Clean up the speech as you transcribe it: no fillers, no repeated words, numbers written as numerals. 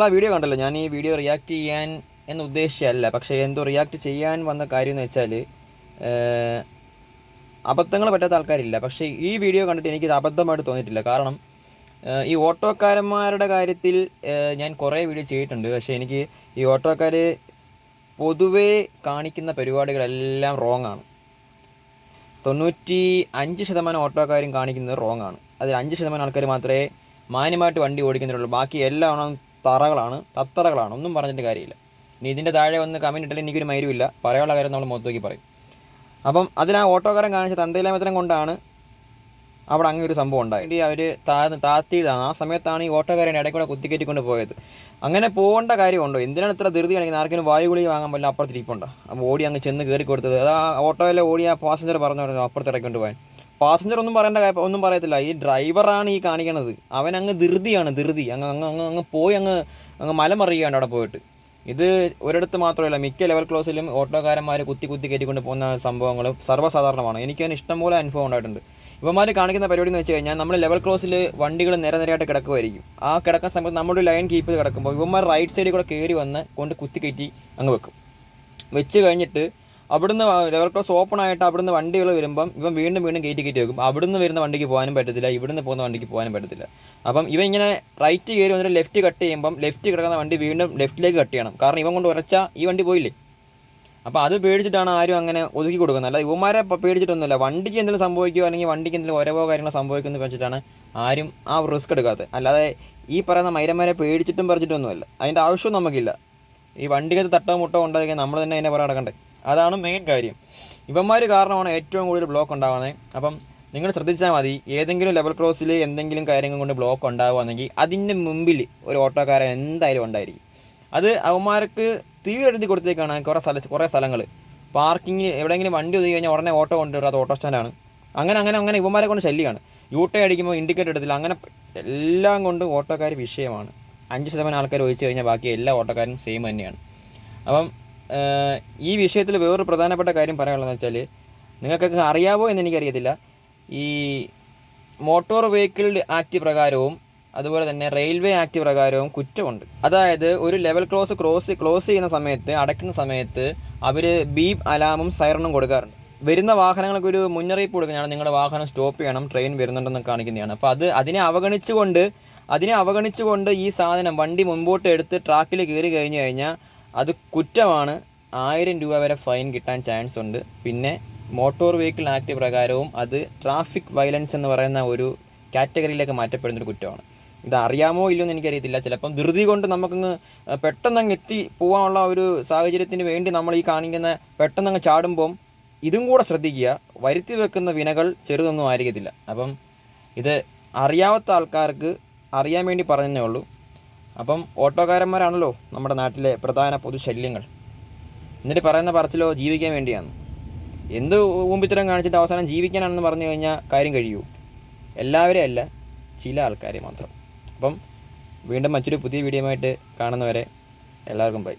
നിങ്ങൾ ആ വീഡിയോ കണ്ടല്ലോ. ഞാൻ ഈ വീഡിയോ റിയാക്ട് ചെയ്യാൻ എന്ന് ഉദ്ദേശിച്ചല്ല, പക്ഷേ എന്തോ റിയാക്ട് ചെയ്യാൻ വന്ന കാര്യം എന്ന് വെച്ചാൽ അബദ്ധങ്ങൾ പറ്റാത്ത ആൾക്കാരില്ല. പക്ഷേ ഈ വീഡിയോ കണ്ടിട്ട് എനിക്കിത് അബദ്ധമായിട്ട് തോന്നിയിട്ടില്ല. കാരണം ഈ ഓട്ടോക്കാരന്മാരുടെ കാര്യത്തിൽ ഞാൻ കുറേ വീഡിയോ ചെയ്തിട്ടുണ്ട്. പക്ഷേ എനിക്ക് ഈ ഓട്ടോക്കാർ പൊതുവേ കാണിക്കുന്ന പരിപാടികളെല്ലാം റോങ് ആണ്. 95% ഓട്ടോക്കാരും കാണിക്കുന്നത് റോങ് ആണ്. അതിൽ 5% ആൾക്കാർ മാത്രമേ മാന്യമായിട്ട് വണ്ടി ഓടിക്കുന്നുള്ളൂ. ബാക്കി എല്ലാം തറകളാണ്, തത്തറകളാണ്. ഒന്നും പറഞ്ഞിട്ട് കാര്യമില്ല. ഇനി ഇതിൻ്റെ താഴെ വന്ന് കമൻറ്റ് ഇട്ടാലും എനിക്കൊരു മൈരുമില്ല. പറയാനുള്ള കാര്യം നമ്മൾ മുഖത്ത് നോക്കി പറയും. അപ്പം അതിൽ ആ ഓട്ടോക്കാരൻ കാണിച്ച തന്തയില്ലായ്മത്തരം കൊണ്ടാണ് അവിടെ അങ്ങനെ ഒരു സംഭവം ഉണ്ടായി. അവർ താത്തിയതാണ്. ആ സമയത്താണ് ഈ ഓട്ടോക്കാരൻ ഇടയ്ക്ക് കൂടെ കുത്തിക്കയറ്റിക്കൊണ്ട് പോയത്. അങ്ങനെ പോകേണ്ട കാര്യമുണ്ടോ? എന്തിനാണ് ഇത്ര ധൃതി കാണിക്കുന്നത്? ആർക്കെങ്കിലും വായു ഗുളിക വാങ്ങാൻ പറ്റില്ല, അപ്പുറത്ത് ഇരിപ്പുണ്ടോ? അപ്പോൾ ഓടി അങ്ങ് ചെന്ന് കയറി കൊടുത്തത്. അത് ആ ഓട്ടോയിലെ ഓടി ആ പാസഞ്ചർ പറഞ്ഞു അപ്പുറത്ത് ഇറക്കൊണ്ട് പോകാൻ. പാസഞ്ചർ ഒന്നും പറയേണ്ട കാര്യം ഒന്നും പറയത്തില്ല. ഈ ഡ്രൈവറാണ് ഈ കാണിക്കണത്. അവൻ അങ്ങ് ധൃതിയാണ്, ധൃതി. അങ്ങ് പോയി അങ്ങ് മലമറിയുകയാണ് അവിടെ പോയിട്ട്. ഇത് ഒരിടത്ത് മാത്രമല്ല, മിക്ക ലെവൽ ക്ലോസിലും ഓട്ടോക്കാരന്മാർ കുത്തി കയറ്റിക്കൊണ്ട് പോകുന്ന സംഭവങ്ങൾ സർവ്വസാധാരണമാണ്. എനിക്കതിന് ഇഷ്ടംപോലെ അനുഭവം ഉണ്ടായിട്ടുണ്ട്. ഇവന്മാർ കാണിക്കുന്ന പരിപാടി എന്ന് വെച്ച് കഴിഞ്ഞാൽ, നമ്മൾ ലെവൽ ക്രോസിൽ വണ്ടികൾ നിരനിരയായിട്ട് കിടക്കുമായിരിക്കും. ആ കിടക്കുന്ന സമയത്ത് നമ്മുടെ ലൈൻ കീപ്പ് ചെയ്ത് കിടക്കുമ്പോൾ ഇവന്മാർ റൈറ്റ് സൈഡിൽ കൂടെ കയറി വന്ന് കൊണ്ട് കുത്തിക്കയറ്റി അങ്ങ് വെക്കും. വെച്ച് കഴിഞ്ഞിട്ട് അവിടുന്ന് ലെവൽ ക്രോസ് ഓപ്പൺ ആയിട്ട് അവിടുന്ന് വണ്ടികൾ വരുമ്പം ഇവൻ വീണ്ടും കയറ്റി വെക്കും. അവിടുന്ന് വരുന്ന വണ്ടിക്ക് പോകാനും പറ്റത്തില്ല, ഇവിടുന്ന് പോകുന്ന വണ്ടിക്ക് പോകാനും പറ്റത്തില്ല. അപ്പം ഇവൻ ഇങ്ങനെ റൈറ്റ് കയറി വന്നിട്ട് ലെഫ്റ്റ് കട്ട് ചെയ്യുമ്പം ലെഫ്റ്റ് കിടക്കുന്ന വണ്ടി വീണ്ടും ലെഫ്റ്റിലേക്ക് കട്ട് ചെയ്യണം. കാരണം ഇവൻ കൊണ്ട് ഉറച്ചാൽ ഈ വണ്ടി പോയില്ലേ. അപ്പോൾ അത് പേടിച്ചിട്ടാണ് ആരും അങ്ങനെ ഒതുക്കി കൊടുക്കുന്നത്. അല്ല, ഇവന്മാരെ പേടിച്ചിട്ടൊന്നുമില്ല. വണ്ടിക്ക് എന്തെങ്കിലും സംഭവിക്കുകയോ അല്ലെങ്കിൽ വണ്ടിക്ക് എന്തെങ്കിലും ഓരോ കാര്യങ്ങൾ സംഭവിക്കുമെന്ന് വെച്ചിട്ടാണ് ആരും ആ റിസ്ക് എടുക്കാത്തത്. അല്ലാതെ ഈ പറയുന്ന മൈരന്മാരെ പേടിച്ചിട്ടും പറിച്ചിട്ടൊന്നുമല്ല. അതിൻ്റെ ആവശ്യവും നമുക്കില്ല. ഈ വണ്ടിക്കകത്ത് തട്ടോ മുട്ടോ ഉണ്ടായിരിക്കാൻ നമ്മൾ തന്നെ അതിനെ പുറകെ നടക്കണ്ടേ. അതാണ് മെയിൻ കാര്യം. ഇവന്മാർ കാരണമാണ് ഏറ്റവും കൂടുതൽ ബ്ലോക്ക് ഉണ്ടാകുന്നത്. അപ്പം നിങ്ങൾ ശ്രദ്ധിച്ചാൽ മതി, ഏതെങ്കിലും ലെവൽ ക്രോസിൽ എന്തെങ്കിലും കാര്യങ്ങൾ കൊണ്ട് ബ്ലോക്ക് ഉണ്ടാകുകയാണെങ്കിൽ അതിൻ്റെ മുമ്പിൽ ഒരു ഓട്ടോക്കാരൻ എന്തായാലും ഉണ്ടായിരിക്കും. അത് അവന്മാർക്ക് തീരെഴുതി കൊടുത്തേക്കാണ് കുറേ സ്ഥലങ്ങൾ. പാർക്കിങ് എവിടെയെങ്കിലും വണ്ടി ഒതുക്കി കഴിഞ്ഞാൽ ഉടനെ ഓട്ടോ കൊണ്ടുവരും. അത് ഓട്ടോ സ്റ്റാൻഡാണ്. അങ്ങനെ ഇവന്മാരെ കൊണ്ട് ശല്യമാണ്. യൂട്ടേ അടിക്കുമ്പോൾ ഇൻഡിക്കേറ്റർ എടുത്തില്ല. അങ്ങനെ എല്ലാം കൊണ്ട് ഓട്ടോക്കാർ വിഷയമാണ്. 5% ആൾക്കാർ ഒഴിച്ച് കഴിഞ്ഞാൽ ബാക്കി എല്ലാ ഓട്ടോക്കാരും സെയിം തന്നെയാണ്. അപ്പം ഈ വിഷയത്തിൽ വേറൊരു പ്രധാനപ്പെട്ട കാര്യം പറയാനുള്ളതെന്ന് വെച്ചാൽ, നിങ്ങൾക്കൊക്കെ അറിയാവോ എന്ന് എനിക്കറിയത്തില്ല, ഈ മോട്ടോർ വെഹിക്കിൾ ആക്ട് പ്രകാരവും അതുപോലെ തന്നെ റെയിൽവേ ആക്ട് പ്രകാരവും കുറ്റമുണ്ട്. അതായത് ഒരു ലെവൽ ക്ലോസ് ചെയ്യുന്ന സമയത്ത്, അടയ്ക്കുന്ന സമയത്ത് അവർ ബീപ്പ് അലാമും സൈറണും കൊടുക്കാറുണ്ട്. വരുന്ന വാഹനങ്ങൾക്ക് ഒരു മുന്നറിയിപ്പ് കൊടുക്കുന്നതാണ്, നിങ്ങളുടെ വാഹനം സ്റ്റോപ്പ് ചെയ്യണം, ട്രെയിൻ വരുന്നുണ്ടെന്ന് കാണിക്കുന്നതാണ്. അപ്പോൾ അതിനെ അവഗണിച്ചുകൊണ്ട് ഈ സാധനം വണ്ടി മുമ്പോട്ട് എടുത്ത് ട്രാക്കിൽ കയറി കഴിഞ്ഞാൽ അത് കുറ്റമാണ്. 1000 രൂപ വരെ ഫൈൻ കിട്ടാൻ ചാൻസ് ഉണ്ട്. പിന്നെ മോട്ടോർ വെഹിക്കിൾ ആക്ട് പ്രകാരവും അത് ട്രാഫിക് വയലൻസ് എന്ന് പറയുന്ന ഒരു കാറ്റഗറിയിലേക്ക് മാറ്റപ്പെടുന്നൊരു കുറ്റമാണ്. ഇത് അറിയാമോ ഇല്ലയോ എന്ന് എനിക്കറിയത്തില്ല. ചിലപ്പം ധൃതി കൊണ്ട് നമുക്കങ്ങ് പെട്ടെന്നങ്ങ് എത്തി പോകാനുള്ള ഒരു സാഹചര്യത്തിന് വേണ്ടി നമ്മൾ ഈ കാണിക്കുന്ന പെട്ടെന്നങ്ങ് ചാടുമ്പം ഇതും കൂടെ ശ്രദ്ധിക്കുക. വരുത്തി വെക്കുന്ന വിനകൾ ചെറുതൊന്നും ആയിരിക്കത്തില്ല. അപ്പം ഇത് അറിയാത്ത ആൾക്കാർക്ക് അറിയാൻ വേണ്ടി പറഞ്ഞതേ ഉള്ളൂ. അപ്പം ഓട്ടോക്കാരന്മാരാണല്ലോ നമ്മുടെ നാട്ടിലെ പ്രധാന പൊതുശല്യങ്ങൾ. എന്നിട്ട് പറയുന്ന പറച്ചിലോ ജീവിക്കാൻ വേണ്ടിയാണ്. എന്ത് ഊമ്പിത്തരം കാണിച്ചിട്ട് അവസാനം ജീവിക്കാനാണെന്ന് പറഞ്ഞു കഴിഞ്ഞാൽ കാര്യം കഴിയൂ? എല്ലാവരെയും അല്ല, ചില ആൾക്കാരെ മാത്രം. അപ്പം വീണ്ടും മറ്റൊരു പുതിയ വീഡിയോ ആയിട്ട് കാണുന്നവരെ എല്ലാവർക്കും ബൈ.